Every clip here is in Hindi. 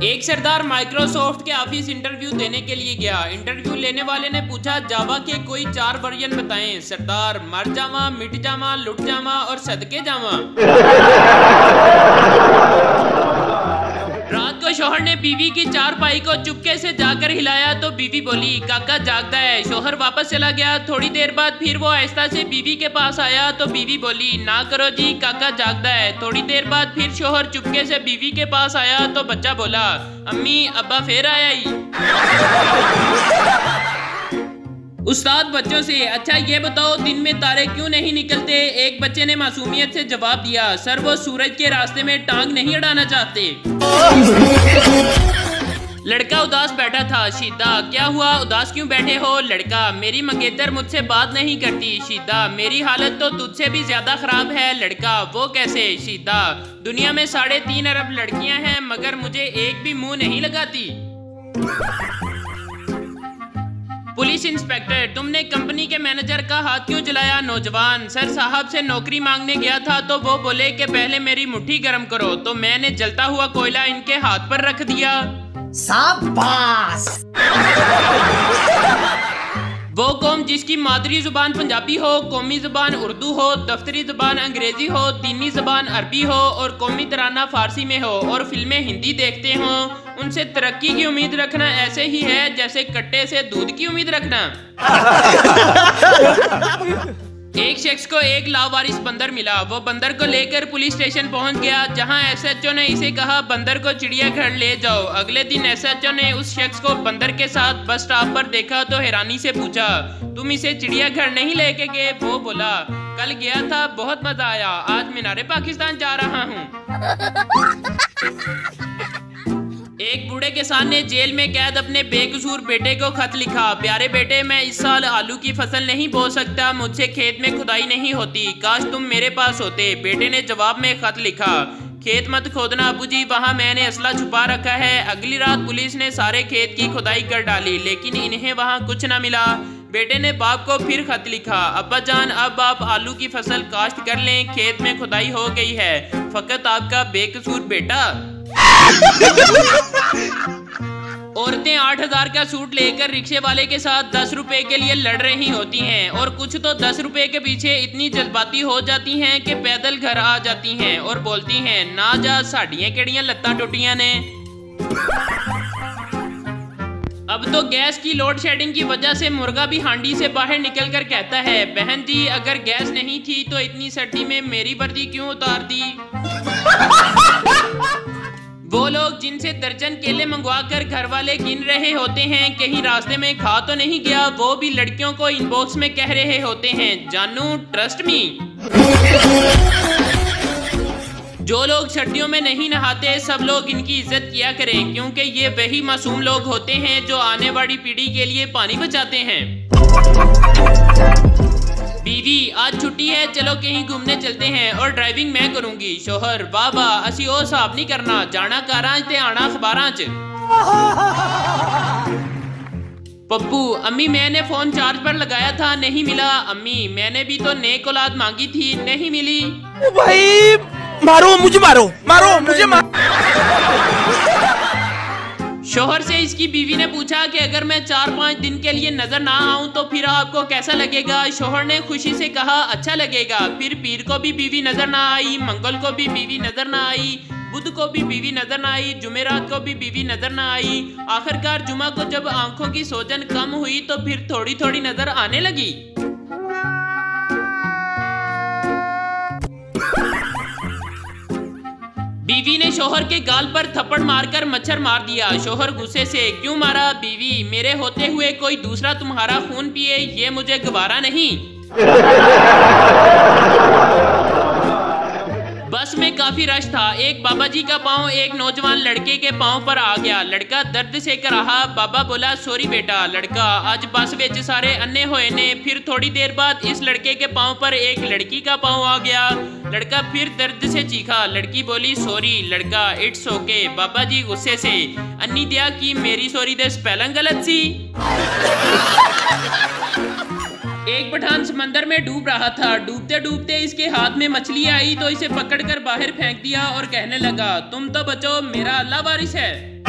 एक सरदार माइक्रोसॉफ्ट के ऑफिस इंटरव्यू देने के लिए गया। इंटरव्यू लेने वाले ने पूछा, जावा के कोई 4 वर्जन बताएं। सरदार, मर जावा, मिट जावा, लुट जावा और सदके जावा। रात को शोहर ने बीवी की चारपाई को चुपके से जाकर हिलाया तो बीवी बोली, काका जागता है। शोहर वापस चला गया। थोड़ी देर बाद फिर वो आहिस्ता से बीवी के पास आया तो बीवी बोली, ना करो जी, काका जागता है। थोड़ी देर बाद फिर शोहर चुपके से बीवी के पास आया तो बच्चा बोला, अम्मी अब्बा फिर आया ही। उस्ताद बच्चों से, अच्छा ये बताओ दिन में तारे क्यों नहीं निकलते? एक बच्चे ने मासूमियत से जवाब दिया, सर वो सूरज के रास्ते में टांग नहीं अड़ाना चाहते। लड़का उदास बैठा था। शीदा, क्या हुआ, उदास क्यों बैठे हो? लड़का, मेरी मंगेतर मुझसे बात नहीं करती। शीदा, मेरी हालत तो तुझसे भी ज्यादा खराब है। लड़का, वो कैसे? शीदा, दुनिया में 3.5 अरब लड़कियां हैं मगर मुझे एक भी मुंह नहीं लगाती। पुलिस इंस्पेक्टर, तुमने कंपनी के मैनेजर का हाथ क्यों जलाया? नौजवान, सर साहब से नौकरी मांगने गया था तो वो बोले कि पहले मेरी मुट्ठी गर्म करो, तो मैंने जलता हुआ कोयला इनके हाथ पर रख दिया। शाबाश। वो कौम जिसकी मादरी जुबान पंजाबी हो, कौमी जुबान उर्दू हो, दफ्तरी जुबान अंग्रेजी हो, दीनी जुबान अरबी हो और कौमी तराना फारसी में हो और फिल्में हिंदी देखते हो, उनसे तरक्की की उम्मीद रखना ऐसे ही है जैसे कट्टे से दूध की उम्मीद रखना। एक शख्स को एक लावारिस बंदर मिला। वो बंदर को लेकर पुलिस स्टेशन पहुंच गया जहां एसएचओ ने इसे कहा, बंदर को चिड़ियाघर ले जाओ। अगले दिन एसएचओ ने उस शख्स को बंदर के साथ बस स्टॉप पर देखा तो हैरानी से पूछा, तुम इसे चिड़ियाघर नहीं लेके गए? वो बोला, कल गया था, बहुत मजा आया, आज मीनारे पाकिस्तान जा रहा हूँ। एक बूढ़े किसान ने जेल में कैद अपने बेकसूर बेटे को खत लिखा, प्यारे बेटे, मैं इस साल आलू की फसल नहीं बो सकता, मुझसे खेत में खुदाई नहीं होती, काश तुम मेरे पास होते। बेटे ने जवाब में खत लिखा, खेत मत खोदना अबू जी, वहाँ मैंने असला छुपा रखा है। अगली रात पुलिस ने सारे खेत की खुदाई कर डाली लेकिन इन्हें वहाँ कुछ न मिला। बेटे ने बाप को फिर खत लिखा, अब्बा जान, अब आप आलू की फसल काश्त कर लें, खेत में खुदाई हो गई है, फकत आपका बेकसूर बेटा। औरतें 8,000 का सूट लेकर रिक्शे वाले के साथ 10 रुपए के लिए लड़ रही होती हैं और कुछ तो 10 रुपए के पीछे इतनी जज्बाती हो जाती हैं कि पैदल घर आ जाती हैं और बोलती हैं, ना जा साड़ियां केड़ियां लत्तां टुटियां ने। अब तो गैस की लोड शेडिंग की वजह से मुर्गा भी हांडी से बाहर निकलकर कहता है, बहन जी अगर गैस नहीं थी तो इतनी सर्दी में मेरी वर्दी क्यों उतार दी? वो लोग जिनसे दर्जन केले मंगवाकर घर वाले गिन रहे होते हैं कहीं रास्ते में खा तो नहीं गया, वो भी लड़कियों को इनबॉक्स में कह रहे होते हैं, जानू ट्रस्ट मी। जो लोग सर्दियों में नहीं नहाते सब लोग इनकी इज्जत किया करें क्योंकि ये वही मासूम लोग होते हैं जो आने वाली पीढ़ी के लिए पानी बचाते हैं। बीवी, आज छुट्टी है, चलो कहीं घूमने चलते हैं और ड्राइविंग मैं करूंगी। शोहर, वाह वाह, असी ओ साहब नहीं करना, जाना कारां ते आना अखबारां च। पप्पू, अम्मी मैंने फोन चार्ज पर लगाया था, नहीं मिला। अम्मी, मैंने भी तो नेक औलाद मांगी थी, नहीं मिली। भाई मारो मुझे, मारो मुझे, शोहर से इसकी बीवी ने पूछा कि अगर मैं 4-5 दिन के लिए नजर ना आऊं तो फिर आपको कैसा लगेगा? शोहर ने खुशी से कहा, अच्छा लगेगा। फिर पीर को भी बीवी नजर ना आई, मंगल को भी बीवी नजर ना आई, बुध को भी बीवी नजर ना आई, जुमेरात को भी बीवी नजर ना आई। आखिरकार जुमा को जब आंखों की सोजन कम हुई तो फिर थोड़ी थोड़ी नजर आने लगी। बीवी ने शोहर के गाल पर थप्पड़ मारकर मच्छर मार दिया। शोहर गुस्से से, क्यों मारा? बीवी, मेरे होते हुए कोई दूसरा तुम्हारा खून पिए ये मुझे गवारा नहीं। बस में काफी रश था। एक बाबा जी का पांव एक नौजवान लड़के के पांव पर आ गया। लड़का दर्द से कराहा। बाबा बोला, सॉरी बेटा। लड़का, आज बस विच सारे अन्ने होए ने। फिर थोड़ी देर बाद इस लड़के के पांव पर एक लड़की का पांव आ गया। लड़का फिर दर्द से चीखा। लड़की बोली, सॉरी। लड़का, इट्स ओके। बाबा जी गुस्से से, अन्नी दिया कि मेरी सॉरी दे स्पेलिंग गलत सी। एक पठान समंदर में डूब रहा था। डूबते डूबते इसके हाथ में मछली आई तो इसे पकड़कर बाहर फेंक दिया और कहने लगा, तुम तो बचो, मेरा अल्लाह वारिस है।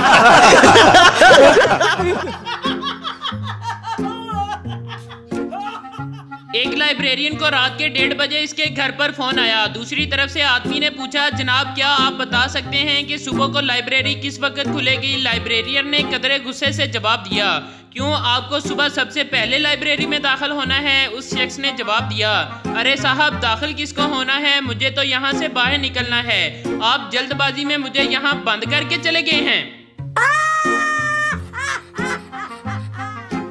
एक लाइब्रेरियन को रात के 1:30 बजे इसके घर पर फोन आया। दूसरी तरफ से आदमी ने पूछा, जनाब क्या आप बता सकते हैं कि सुबह को लाइब्रेरी किस वक्त खुलेगी? लाइब्रेरियन ने कदरे गुस्से से जवाब दिया, क्यों आपको सुबह सबसे पहले लाइब्रेरी में दाखिल होना है? उस शख्स ने जवाब दिया, अरे साहब दाखिल किसको होना है, मुझे तो यहाँ से बाहर निकलना है। आप जल्दबाजी में मुझे यहाँ बंद करके चले गए हैं।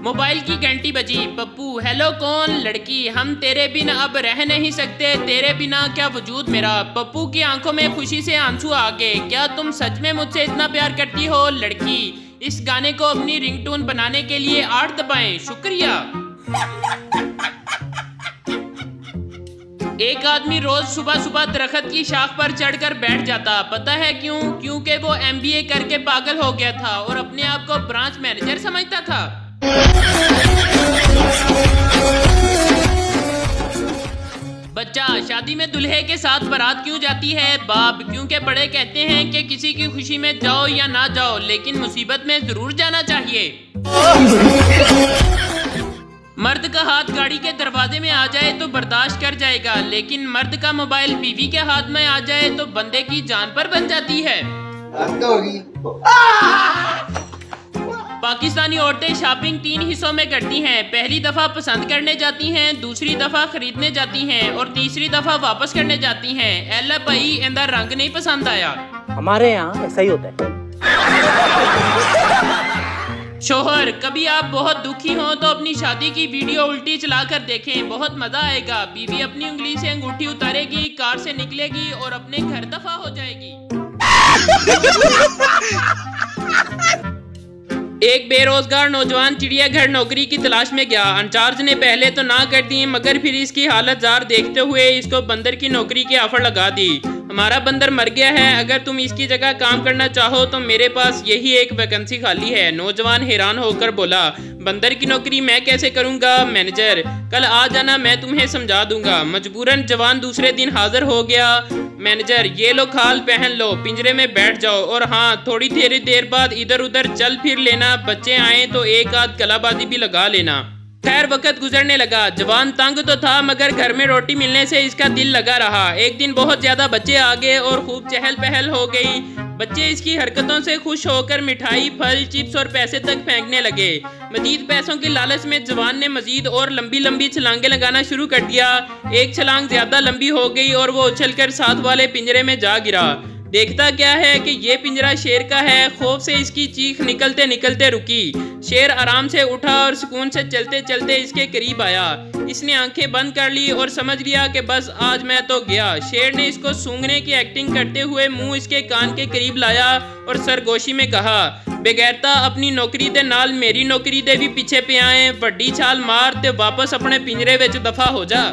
मोबाइल की घंटी बजी। पप्पू, हेलो कौन? लड़की, हम तेरे बिना अब रह नहीं सकते, तेरे बिना क्या वजूद मेरा। पप्पू की आंखों में खुशी से आंसू आ गए। क्या तुम सच में मुझसे इतना प्यार करती हो? लड़की, इस गाने को अपनी रिंगटोन बनाने के लिए 8 दबाएं, शुक्रिया। एक आदमी रोज सुबह सुबह दरख्त की शाख पर चढ़कर बैठ जाता। पता है क्यों? क्योंकि वो MBA करके पागल हो गया था और अपने आप को ब्रांच मैनेजर समझता था। बच्चा, शादी में दूल्हे के साथ बारात क्यों जाती है? बाप, क्योंकि बड़े कहते हैं कि किसी की खुशी में जाओ या ना जाओ, लेकिन मुसीबत में जरूर जाना चाहिए। मर्द का हाथ गाड़ी के दरवाजे में आ जाए तो बर्दाश्त कर जाएगा, लेकिन मर्द का मोबाइल बीवी के हाथ में आ जाए तो बंदे की जान पर बन जाती है। पाकिस्तानी औरतें शॉपिंग 3 हिस्सों में करती हैं। पहली दफा पसंद करने जाती हैं, दूसरी दफा खरीदने जाती हैं और तीसरी दफा वापस करने जाती हैं। एला भाई, इंदा रंग नहीं पसंद आया। हमारे यहाँ ऐसा ही होता है। शोहर, कभी आप बहुत दुखी हो तो अपनी शादी की वीडियो उल्टी चला कर देखें, बहुत मजा आएगा। बीवी अपनी उंगली से अंगूठी उतारेगी, कार से निकलेगी और अपने घर दफा हो जाएगी। एक बेरोजगार नौजवान चिड़ियाघर नौकरी की तलाश में गया। इंचार्ज ने पहले तो ना कर दी, मगर फिर इसकी हालत जार देखते हुए इसको बंदर की नौकरी की ऑफर लगा दी। हमारा बंदर मर गया है, अगर तुम इसकी जगह काम करना चाहो तो मेरे पास यही एक वैकेंसी खाली है। नौजवान हैरान होकर बोला, बंदर की नौकरी मैं कैसे करूंगा? मैनेजर, कल आ जाना, मैं तुम्हें समझा दूंगा। मजबूरन जवान दूसरे दिन हाजिर हो गया। मैनेजर, ये लो खाल पहन लो, पिंजरे में बैठ जाओ और हाँ, थोड़ी देर बाद इधर उधर चल फिर लेना, बच्चे आए तो एक आध कलाबाजी भी लगा लेना। खैर, वक्त गुजरने लगा। जवान तंग तो था, मगर घर में रोटी मिलने से इसका दिल लगा रहा। एक दिन बहुत ज्यादा बच्चे आ गए और खूब चहल पहल हो गई। बच्चे इसकी हरकतों से खुश होकर मिठाई, फल, चिप्स और पैसे तक फेंकने लगे। मजीद पैसों की लालच में जवान ने मजीद और लंबी लंबी छलांगे लगाना शुरू कर दिया। एक छलांग ज्यादा लंबी हो गई और वो उछलकर साथ वाले पिंजरे में जा गिरा। देखता क्या है कि ये पिंजरा शेर का है। खौफ से इसकी चीख निकलते निकलते रुकी। शेर आराम से उठा और सुकून से चलते चलते इसके करीब आया। इसने आंखें बंद कर ली और समझ लिया कि बस आज मैं तो गया। शेर ने इसको सूंघने की एक्टिंग करते हुए मुंह इसके कान के करीब लाया और सरगोशी में कहा, बेगैरता, अपनी नौकरी दे नाल मेरी नौकरी दे भी पीछे पे आए, बड़ी छाल मार ते वापस अपने पिंजरे विच दफा हो जा।